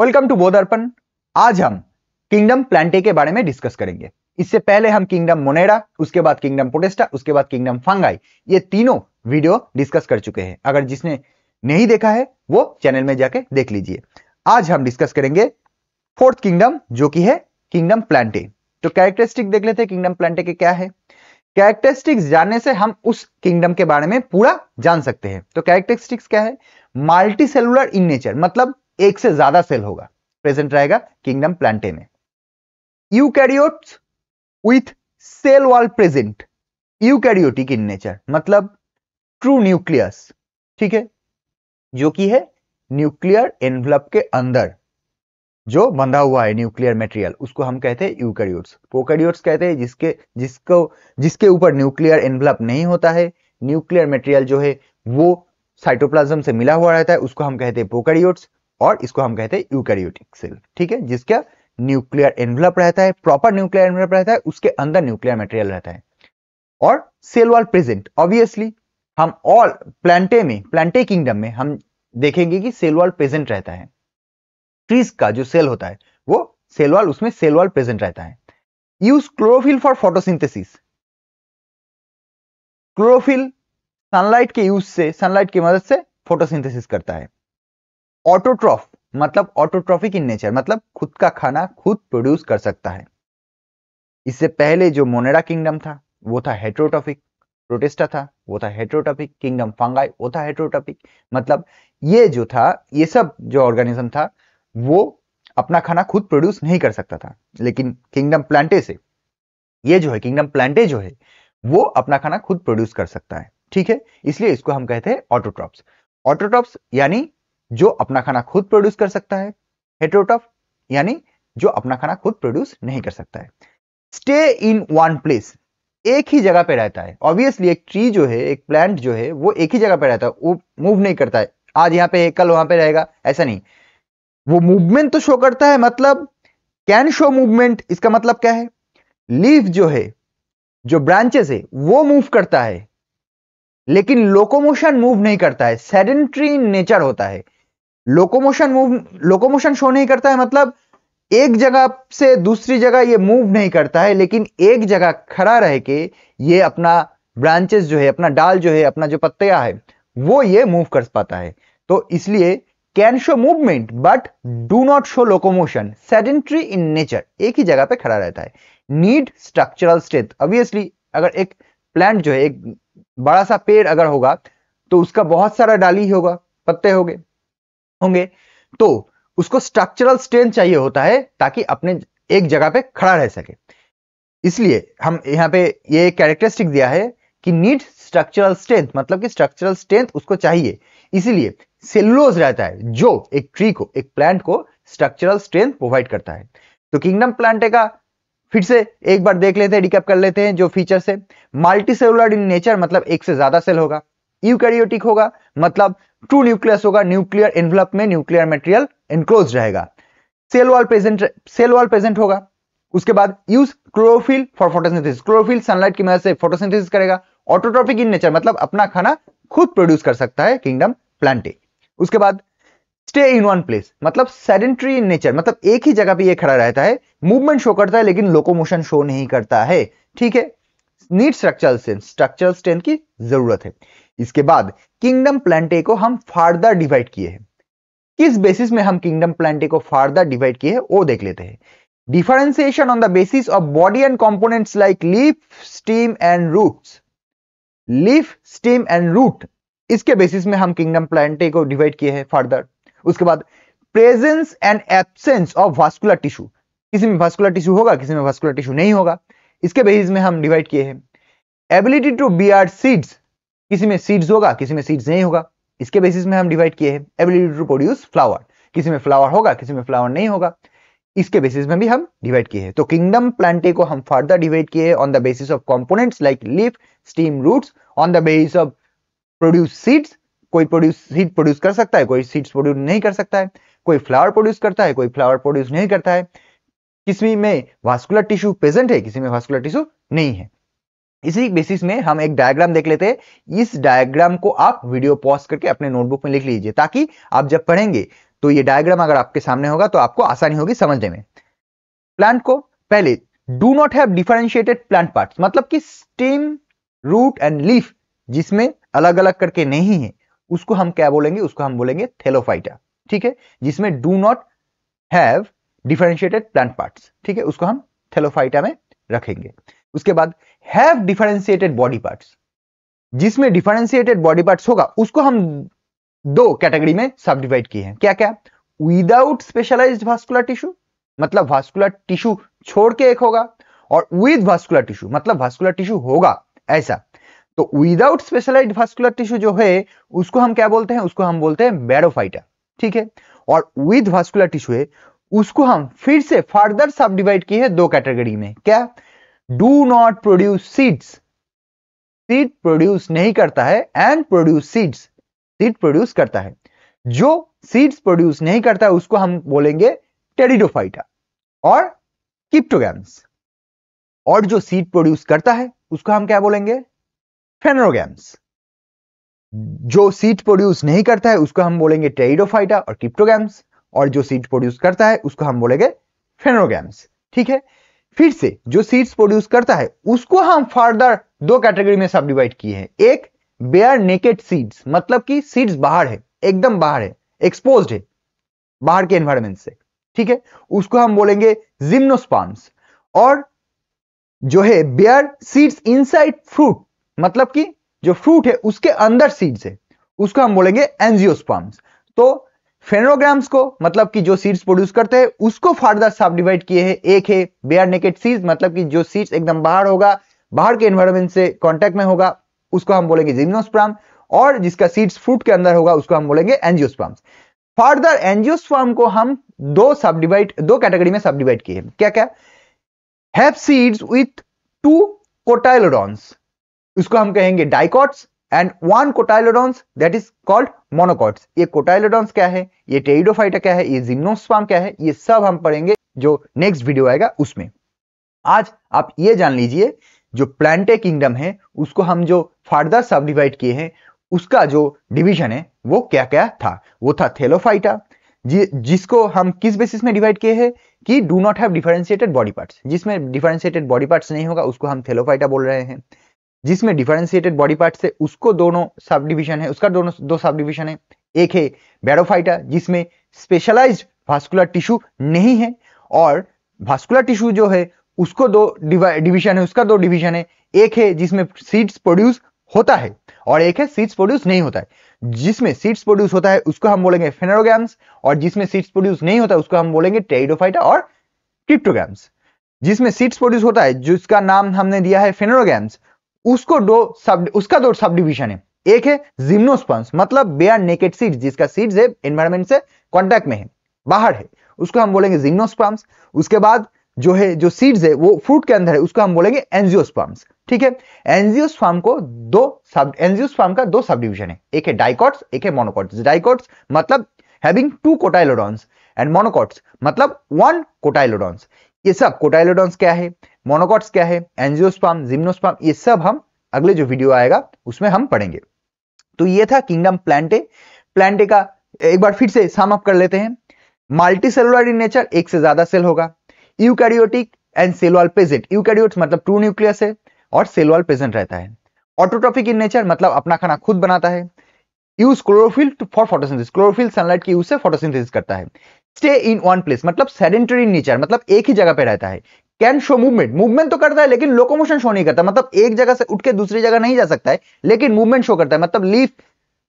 Welcome to बोधर्पण। आज हम kingdom Plantae के बारे में डिस्कस करेंगे। इससे पहले हम किंगडम मोनेरा, उसके बाद किंगडम पोटेस्टा, उसके बाद किंगडम फंगाई, ये तीनों वीडियो डिस्कस कर चुके हैं। अगर जिसने नहीं देखा है वो चैनल में जाके देख लीजिए। आज हम डिस्कस करेंगे फोर्थ किंगडम जो कि है किंगडम प्लांटे। तो कैरेक्टरिस्टिक देख लेते हैं किंगडम प्लांटे के क्या है। कैरेक्टरिस्टिक्स जानने से हम उस किंगडम के बारे में पूरा जान सकते हैं। तो कैरेक्टरिस्टिक्स क्या है? मल्टी सेलुलर इन नेचर, मतलब एक से ज्यादा सेल होगा, प्रेजेंट रहेगा किंगडम प्लांटे में। Eukaryotes with cell wall present, eukaryotic in nature, मतलब ट्रू न्यूक्लियस, ठीक है, जो कि है न्यूक्लियर एनवलप के अंदर जो बंधा हुआ है न्यूक्लियर मटेरियल, उसको हम कहते हैं यूकैरियोट्स। प्रोकैरियोट्स कहते हैं जिसके ऊपर न्यूक्लियर एनवलप नहीं होता है, न्यूक्लियर मटेरियल जो है वो साइटोप्लाज्म से मिला हुआ रहता है, उसको हम कहते हैं प्रोकैरियोट्स, और इसको हम कहते हैं यूकैरियोटिक सेल, ठीक है, जिसका न्यूक्लियर एनवलप रहता है, प्रॉपर न्यूक्लियर एनवलप रहता है, उसके अंदर न्यूक्लियर मटेरियल रहता है। और सेल वॉल प्रेजेंट, ऑब्वियसली हम ऑल प्लांटे किंगडम में हम देखेंगे कि सेल वॉल प्रेजेंट रहता है। ट्रीज का जो सेल होता है वो सेल वॉल, उसमें सेल वॉल प्रेजेंट रहता है। Use chlorophyll for photosynthesis, chlorophyll sunlight के यूज से, सनलाइट की मदद से फोटोसिंथेसिस करता है। ऑटोट्रॉफ, मतलब ऑटोट्रॉफिक इन नेचर, मतलब खुद का खाना खुद प्रोड्यूस कर सकता है। इससे पहले जो मोनेरा किंगडम था वो था हेटेरोट्रॉफिक, प्रोटेस्टा था वो था हेटेरोट्रॉफिक, किंगडम फंगाई वो था हेटेरोट्रॉफिक, मतलब ये जो था, ये सब जो ऑर्गेनिज्म था वो अपना खाना खुद प्रोड्यूस नहीं कर सकता था। लेकिन किंगडम प्लांटे से ये जो है किंगडम प्लांटे जो है वो अपना खाना खुद प्रोड्यूस कर सकता है, ठीक है, इसलिए इसको हम कहते हैं ऑटोट्रॉप्स। ऑटोट्रॉप्स यानी जो अपना खाना खुद प्रोड्यूस कर सकता है, हेटेरोट्रॉफ यानी जो अपना खाना खुद प्रोड्यूस नहीं कर सकता है। स्टे इन वन प्लेस, एक ही जगह पे रहता है। ऑब्वियसली एक ट्री जो है, एक प्लांट जो है वो एक ही जगह पे रहता है, वो मूव नहीं करता है, आज यहां पे है कल वहां पे रहेगा, ऐसा नहीं। वो मूवमेंट तो शो करता है, मतलब कैन शो मूवमेंट। इसका मतलब क्या है? लीफ जो है, जो ब्रांचेस है वो मूव करता है, लेकिन लोकोमोशन मूव नहीं करता है, सेडेंटरी नेचर होता है। लोकोमोशन शो नहीं करता है, मतलब एक जगह से दूसरी जगह ये मूव नहीं करता है, लेकिन एक जगह खड़ा रह के ये अपना ब्रांचेस जो है, अपना डाल जो है, अपना जो पत्तियां है वो ये मूव कर पाता है। तो इसलिए can show movement but do not show locomotion, sedentary in nature, एक ही जगह पे खड़ा रहता है। नीड स्ट्रक्चरल स्ट्रेंथ, ऑब्वियसली अगर एक प्लांट जो है, एक बड़ा सा पेड़ अगर होगा तो उसका बहुत सारा डाली होगा, पत्ते होंगे, तो उसको स्ट्रक्चरल स्ट्रेंथ चाहिए होता है ताकि अपने एक जगह पे खड़ा रह सके। इसलिए हम यहां पे ये कैरेक्टरिस्टिक दिया है कि नीड स्ट्रक्चरल स्ट्रेंथ, मतलब कि स्ट्रक्चरल स्ट्रेंथ उसको चाहिए, इसीलिए सेलुलोज रहता है जो एक ट्री को, एक प्लांट को स्ट्रक्चरल स्ट्रेंथ प्रोवाइड करता है। तो किंगडम प्लांटे का फिर से एक बार देख लेते हैं, रिकैप कर लेते हैं जो फीचर्स है। मल्टी सेलुलर इन नेचर, मतलब एक से ज्यादा सेल होगा। यूकैरियोटिक होगा, मतलब ट्रू न्यूक्लियस होगा, न्यूक्लियर एनवलप में न्यूक्लियर मटेरियल एनक्लोज रहेगा। सेल वॉल प्रेजेंट होगा। उसके बाद use chlorophyll for photosynthesis, chlorophyll sunlight की मदद से फोटोसिंथेसिस करेगा। ऑटोट्रॉफिक इन नेचर, मतलब अपना खाना खुद प्रोड्यूस कर सकता है किंगडम प्लांटे। उसके बाद स्टे इन वन प्लेस, मतलब सेडेंटरी इन नेचर, मतलब एक ही जगह पे ये खड़ा रहता है, मूवमेंट शो करता है लेकिन लोकोमोशन शो नहीं करता है, ठीक है। नीड स्ट्रक्चरल स्ट्रेंथ की जरूरत है। इसके बाद किंगडम प्लांटे को हम फार्दर डिवाइड किए हैं। किस बेसिस में हम किंगडम प्लांटे को फार्दर डिवाइड किए हैं वो देख लेते हैं। Differentiation on the basis of body and components like leaf, stem and roots. Leaf, stem and root, इसके बेसिस में हम किंगडम प्लांटे को डिवाइड किए हैं फार्दर। उसके बाद presence and absence of vascular tissue, किसी में वास्कुलर टिश्यू होगा, किसी में वास्कुलर टिश्यू नहीं होगा, इसके बेसिस में हम डिवाइड किए हैं। एबिलिटी टू बियर सीड्स, किसी में सीड्स होगा, किसी में सीड्स नहीं होगा, इसके बेसिस में हम डिवाइड किए हैं। एबिलिटी टू प्रोड्यूस फ्लावर, किसी में फ्लावर होगा, किसी में फ्लावर नहीं होगा, इसके बेसिस में भी हम डिवाइड किए हैं। तो किंगडम प्लांटे को हम फर्दर डिवाइड किए हैं on the basis of components like leaf, stem, roots, on the basis of produce seeds, कोई सीड प्रोड्यूस कर सकता है, कोई सीड्स प्रोड्यूस नहीं कर सकता है, कोई फ्लावर प्रोड्यूस करता है, कोई फ्लावर प्रोड्यूस नहीं करता है, किसी में वास्कुलर टिश्यू प्रेजेंट है, किसी में वास्कुलर टिश्यू नहीं है। इसी बेसिस में हम एक डायग्राम देख लेते हैं। इस डायग्राम को आप वीडियो पॉज करके अपने नोटबुक में लिख लीजिए, ताकि आप जब पढ़ेंगे तो ये डायग्राम अगर आपके सामने होगा तो आपको आसानी होगी समझने में। प्लांट को पहले do not have differentiated plant parts, मतलब कि स्टेम, रूट एंड लीफ जिसमें अलग अलग करके नहीं है, उसको हम क्या बोलेंगे? उसको हम बोलेंगे थैलोफाइटा। ठीक है, जिसमें do not have differentiated plant parts, ठीक है, उसको हम थैलोफाइटा में रखेंगे। उसके बाद हैव डिफरेंशिएटेड बॉडी पार्ट्स, जिसमें डिफरेंशिएटेड बॉडी पार्ट्स होगा उसको हम दो कैटेगरी में सब डिवाइड किए हैं। क्या क्या? विदाउट स्पेशलाइज्ड वास्कुलर टिश्यू, मतलब वास्कुलर टिश्यू छोड़ के एक होगा, और विद वास्कुलर टिश्यू, मतलब वास्कुलर टिश्यू होगा ऐसा। तो विदाउट स्पेशलाइज्ड वास्कुलर टिश्यू जो है उसको हम क्या बोलते हैं? उसको हम बोलते हैं बैरोफाइटा। ठीक है, और विद वास्कुलर टिश्यू है उसको हम फिर से फर्दर सब डिवाइड किए हैं दो कैटेगरी में। क्या? Do not produce seeds, seed produce नहीं करता है, and produce seeds, seed produce करता है। जो सीड्स प्रोड्यूस नहीं करता है उसको हम बोलेंगे टेरिडोफाइटा और क्रिप्टोगैम्स, और जो सीड प्रोड्यूस करता है उसको हम क्या बोलेंगे? फेनोगैम्स। जो सीड प्रोड्यूस नहीं करता है उसको हम बोलेंगे टेरिडोफाइटा और क्रिप्टोगैम्स, और जो सीड प्रोड्यूस करता है उसको हम बोलेंगे फेनोगैम्स। ठीक है, फिर से जो सीड्स प्रोड्यूस करता है उसको हम फर्दर दो कैटेगरी में सब डिवाइड किए हैं। एक बेयर नेकेड सीड्स, मतलब कि सीड्स बाहर है, एकदम बाहर है, एक्सपोज्ड है बाहर के एनवायरमेंट से। ठीक है, उसको हम बोलेंगे जिम्नोस्पर्म्स। और जो है बेयर सीड्स इनसाइड फ्रूट, मतलब कि जो फ्रूट है उसके अंदर सीड्स है, उसको हम बोलेंगे एंजियोस्पर्म्स। तो फेनोग्राम्स को, मतलब कि जो सीड्स प्रोड्यूस करते हैं उसको फर्दर सब डिवाइड किए हैं। एक है बेयर नेकेड सीड्स, मतलब कि जो सीड्स एकदम बाहर होगा, बाहर के एनवायरमेंट से कांटेक्ट में होगा, उसको हम बोलेंगे जिम्नोस्पर्म, और जिसका सीड्स फ्रूट के अंदर होगा उसको हम बोलेंगे एंजियोस्पर्म्स। फर्दर एंजियोस्पर्म को हम दो कैटेगरी में सब डिवाइड किए हैं। क्या क्या? हैव सीड्स विथ 2 कोटाइलोडॉन्स, उसको हम कहेंगे dicots, and 1 cotyledons that is called monocots. ये कोटाइलोडॉन्स क्या है, ये टेरिडोफाइटा क्या है, ये जिम्नोस्पर्म क्या है, ये सब हम पढ़ेंगे जो नेक्स्ट वीडियो आएगा उसमें। आज आप ये जान लीजिए जो प्लांटे किंगडम है उसको हम जो फर्दर सब डिवाइड किए हैं उसका जो डिवीजन है वो क्या क्या था। वो था थैलोफाइटा, जिसको हम किस बेसिस में डिवाइड किए हैं कि do not have differentiated body parts, जिसमें डिफरेंशिएटेड बॉडी पार्ट्स नहीं होगा उसको हम थैलोफाइटा बोल रहे हैं। जिसमें डिफरेंशिएटेड बॉडी पार्ट्स है उसको दोनों सब डिवीजन है, उसका दोनों दो सब डिवीजन है। एक है बैरोफाइटा जिसमें स्पेशलाइज्ड वास्कुलर टिश्यू नहीं है, और वास्कुलर टिश्यू जो है उसको दो डिवीजन है, उसका दो डिवीजन है। एक है जिसमें सीड्स प्रोड्यूस होता है, और एक है सीड्स प्रोड्यूस नहीं होता है। जिसमें सीड्स प्रोड्यूस होता है उसको हम बोलेंगे फेनोगैम्स, और जिसमें सीड्स प्रोड्यूस नहीं होता है उसको हम बोलेंगे टेरिडोफाइटा और क्रिप्टोगैम्स। जिसमें सीड्स प्रोड्यूस होता है जिसका नाम हमने दिया है फेनोगैम्स, उसका दो सब डिवीजन है। एक है जिम्नोस्पर्म्स, मतलब बेयर नेकेड सीड्स, जिसका सीड्स है एनवायरमेंट से कांटेक्ट में है, बाहर है, उसको हम बोलेंगे जिम्नोस्पर्म्स। उसके बाद जो है जो सीड्स है वो फ्रूट के अंदर है, उसको हम बोलेंगे एंजियोस्पर्म्स। ठीक है, एंजियोस्पर्म का दो सब डिवीजन है, एक है डाइकॉट्स, एक है मोनोकॉट्स। डाइकॉट्स मतलब हैविंग 2 कोटाइलोडॉन्स, एंड मोनोकॉट्स मतलब 1 कोटाइलोडॉन्स। ये सब कोटाइलोडॉन्स क्या है, मोनोकॉट्स क्या है, एंजियोस्पर्म, जिम्नोस्पर्म, ये सब हम अगले जो वीडियो आएगा उसमें हम पढ़ेंगे। तो ये था किंगडम प्लांटे। प्लांटे का एक बार फिर से सम अप कर लेते हैं। मल्टीसेलुलर इन नेचर, एक से ज्यादा सेल होगा। Eukaryotic and cell wall present, eukaryotes मतलब ट्रू न्यूक्लियस है और सेल वॉल प्रेजेंट रहता है। ऑटोट्रॉफिक इन नेचर मतलब अपना खाना खुद बनाता है। Use chlorophyll for photosynthesis, chlorophyll sunlight के यूज से फोटोसिंथेसिस करता है। स्टे इन वन प्लेस मतलब सेडेंटरी इन नेचर, मतलब एक ही जगह पे रहता है। कैन शो मूवमेंट, मूवमेंट तो करता है लेकिन लोकोमोशन शो नहीं करता, मतलब एक जगह से उठ के दूसरी जगह नहीं जा सकता है लेकिन मूवमेंट शो करता है। मतलब लीफ,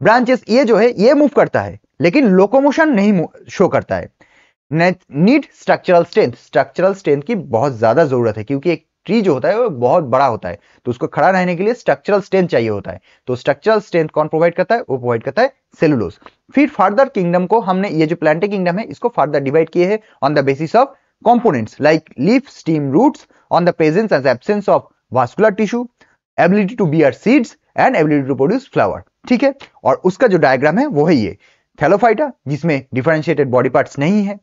ब्रांचेस ये जो है ये मूव करता है लेकिन लोकोमोशन नहीं शो करता है। Need structural strength, structural strength की बहुत ज्यादा जरूरत है क्योंकि एक ट्री जो होता है वो बहुत बड़ा होता है, तो उसको खड़ा रहने के लिए स्ट्रक्चरल स्ट्रेंथ चाहिए होता है। तो स्ट्रक्चरल स्ट्रेंथ कौन प्रोवाइड करता है? वो प्रोवाइड करता है सेलुलोज। फिर फर्दर किंगडम को हमने, ये जो प्लांटे किंगडम है इसको फर्दर डिवाइड किए हैं on the basis of components like leaf, stem, roots, on the presence and absence of vascular tissue, ability to bear seeds and ability to produce flower. ठीक है, और उसका जो डायग्राम है वो है ये थैलोफाइटा, जिसमें डिफरेंशिएटेड बॉडी पार्ट्स नहीं है,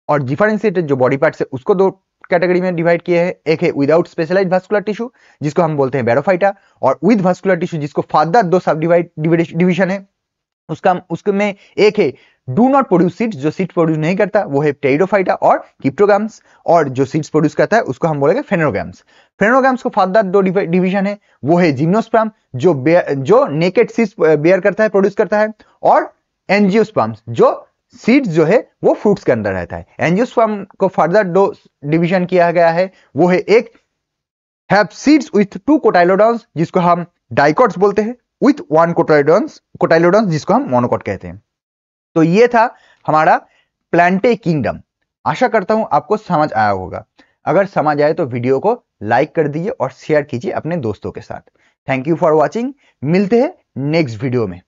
और डिफरेंशिएटेड जो बॉडी पार्ट्स है उसको दो कैटेगरी में डिवाइड किए हैं। एक है विदाउट स्पेशलाइज्ड वास्कुलर टिश्यू जिसको हम बोलते हैं बैरोफाइटा, और विद वास्कुलर टिश्यू जिसको फर्दर दो सब डिविजन है उसमें एक है डू नॉट प्रोड्यूस सीड्स, जो सीड्स प्रोड्यूस नहीं करता वो है टेरिडोफाइटा और क्रिप्टोगाम्स, और जो सीड्स प्रोड्यूस करता है उसको हम बोलेंगे फेनोगाम्स। फेनोगाम्स को फर्दर दो डिवीजन है, वो है जिम्नोस्पर्म जो नेकेड सीड्स बेयर करता है, प्रोड्यूस करता है, और एंजियोस्पर्म्स जो सीड्स जो है वो फ्रूट्स के अंदर रहता है। एंजियोस्पर्म को फर्दर दो डिवीजन किया गया है, वो है एक हैव सीड्स विथ 2 कोटाइलोडॉन्स जिसको हम डाइकॉट्स बोलते हैं, विथ 1 कोटाइलोडॉन्स जिसको हम मोनोकॉट कहते हैं। तो ये था हमारा प्लांटे किंगडम। आशा करता हूं आपको समझ आया होगा। अगर समझ आए तो वीडियो को लाइक कर दीजिए और शेयर कीजिए अपने दोस्तों के साथ। Thank you for watching. मिलते हैं नेक्स्ट वीडियो में।